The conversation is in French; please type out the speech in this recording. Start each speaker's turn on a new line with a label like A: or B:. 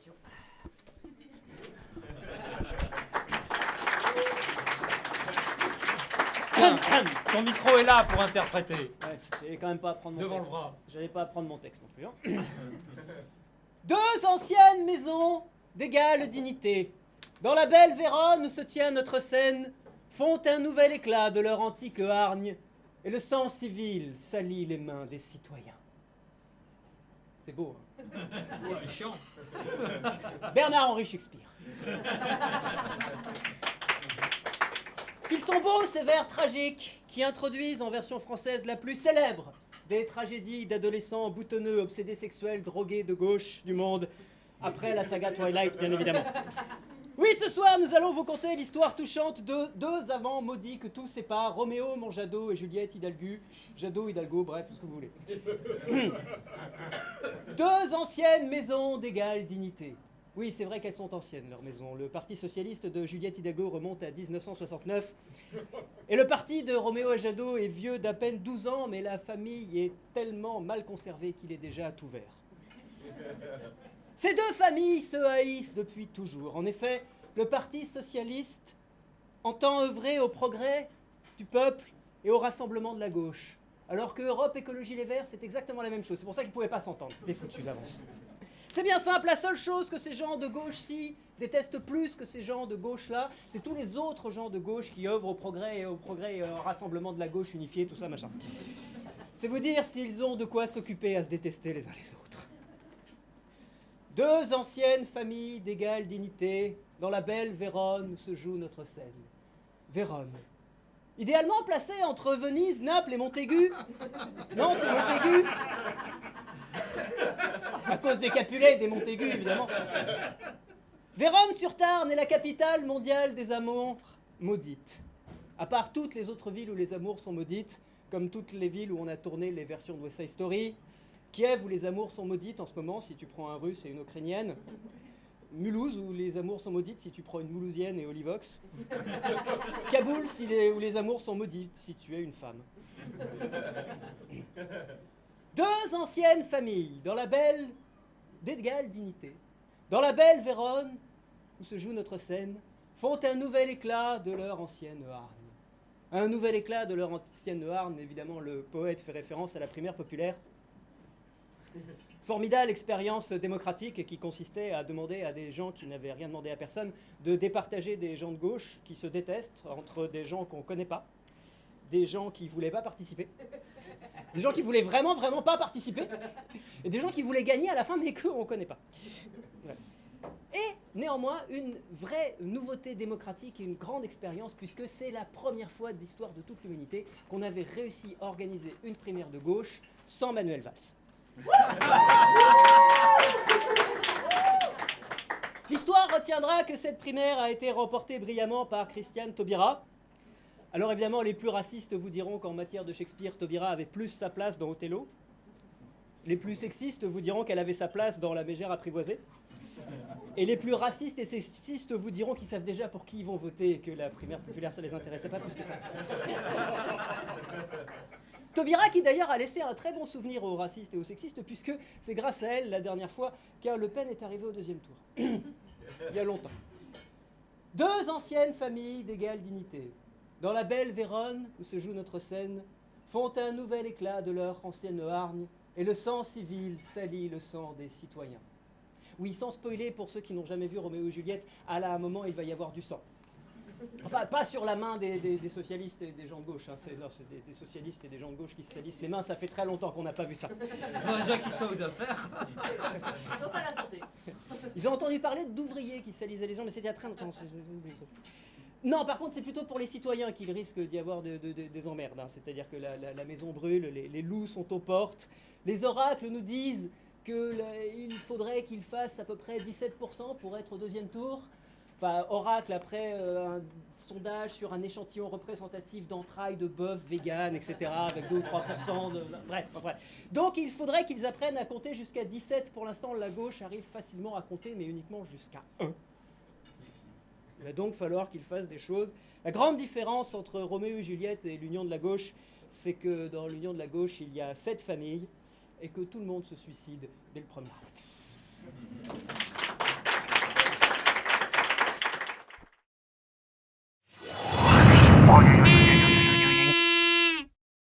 A: pression.
B: Ton micro est là pour interpréter.
A: Ouais, j'allais quand même pas apprendre mon
B: Devant
A: texte.
B: le bras.
A: J'allais pas apprendre mon texte non plus. Hein. Deux anciennes maisons d'égale dignité, dans la belle Vérone où se tient notre scène, font un nouvel éclat de leur antique hargne, et le sang civil salit les mains des citoyens. C'est beau, hein.
B: C'est chiant.
A: Bernard-Henri Shakespeare. Ils sont beaux, ces vers tragiques, qui introduisent en version française la plus célèbre des tragédies d'adolescents boutonneux, obsédés sexuels, drogués de gauche du monde, après la saga Twilight, bien évidemment. Oui, ce soir, nous allons vous conter l'histoire touchante de deux amants maudits que tout sépare, Roméo Monjado et Juliette Hidalgo. Hidalgo, bref, ce que vous voulez. Deux anciennes maisons d'égale dignité. Oui, c'est vrai qu'elles sont anciennes, leurs maisons. Le parti socialiste de Juliette Hidalgo remonte à 1969. Et le parti de Roméo Jadot est vieux d'à peine 12 ans, mais la famille est tellement mal conservée qu'il est déjà tout vert. Ces deux familles se haïssent depuis toujours. En effet, le parti socialiste entend œuvrer au progrès du peuple et au rassemblement de la gauche. Alors que Europe Écologie Les Verts, c'est exactement la même chose. C'est pour ça qu'ils ne pouvaient pas s'entendre. C'était foutu d'avance. C'est bien simple, la seule chose que ces gens de gauche-ci détestent plus que ces gens de gauche-là, c'est tous les autres gens de gauche qui œuvrent au progrès et au rassemblement de la gauche unifiée, tout ça, machin. C'est vous dire s'ils ont de quoi s'occuper à se détester les uns les autres. Deux anciennes familles d'égale dignité, dans la belle Vérone où se joue notre scène. Vérone. Idéalement placée entre Venise, Naples et Montaigu. Nantes et Montaigu. À cause des Capulet et des Montaigu, évidemment. Vérone-sur-Tarn est la capitale mondiale des amours maudites. À part toutes les autres villes où les amours sont maudites, comme toutes les villes où on a tourné les versions de West Side Story, Kiev où les amours sont maudites en ce moment si tu prends un russe et une ukrainienne, Mulhouse où les amours sont maudites si tu prends une moulousienne et Olivox, Kaboul où les amours sont maudites si tu es une femme. Deux anciennes familles dans la belle d'égale dignité, dans la belle Vérone où se joue notre scène, font un nouvel éclat de leur ancienne hargne. Un nouvel éclat de leur ancienne hargne, évidemment le poète fait référence à la primaire populaire. Formidable expérience démocratique qui consistait à demander à des gens qui n'avaient rien demandé à personne de départager des gens de gauche qui se détestent entre des gens qu'on ne connaît pas, des gens qui ne voulaient pas participer, des gens qui voulaient vraiment pas participer, et des gens qui voulaient gagner à la fin mais qu'on ne connaît pas. Ouais. Et néanmoins, une vraie nouveauté démocratique et une grande expérience, puisque c'est la première fois de l'histoire de toute l'humanité qu'on avait réussi à organiser une primaire de gauche sans Manuel Valls. L'histoire retiendra que cette primaire a été remportée brillamment par Christiane Taubira. Alors évidemment, les plus racistes vous diront qu'en matière de Shakespeare, Taubira avait plus sa place dans Othello. Les plus sexistes vous diront qu'elle avait sa place dans La Mégère apprivoisée. Et les plus racistes et sexistes vous diront qu'ils savent déjà pour qui ils vont voter et que la primaire populaire, ça les intéressait pas plus que ça. Taubira qui d'ailleurs a laissé un très bon souvenir aux racistes et aux sexistes puisque c'est grâce à elle, la dernière fois, qu'un Le Pen est arrivé au deuxième tour. Il y a longtemps. Deux anciennes familles d'égale dignité, dans la belle Vérone où se joue notre scène, font un nouvel éclat de leur ancienne hargne et le sang civil salit le sang des citoyens. Oui, sans spoiler pour ceux qui n'ont jamais vu Roméo et Juliette, à un moment il va y avoir du sang. Enfin, pas sur la main des socialistes et des gens de gauche. Hein. C'est des socialistes et des gens de gauche qui se salissent les mains. Ça fait très longtemps qu'on n'a pas vu ça.
B: Il faudrait déjà qu'ils soient aux affaires.
C: Sauf à la santé.
A: Ils ont entendu parler d'ouvriers qui salissaient les gens, mais c'était il y a très longtemps. Non, par contre, c'est plutôt pour les citoyens qu'il risque d'y avoir des emmerdes. Hein. C'est-à-dire que la maison brûle, les loups sont aux portes. Les oracles nous disent qu'il faudrait qu'ils fassent à peu près 17% pour être au deuxième tour. Enfin, oracle après un sondage sur un échantillon représentatif d'entrailles de bœuf vegan, etc., avec 2 ou 3% de... Bref. Donc il faudrait qu'ils apprennent à compter jusqu'à 17. Pour l'instant, la gauche arrive facilement à compter, mais uniquement jusqu'à 1. Il va donc falloir qu'ils fassent des choses. La grande différence entre Roméo et Juliette et l'Union de la gauche, c'est que dans l'Union de la gauche, il y a 7 familles et que tout le monde se suicide dès le premier acte.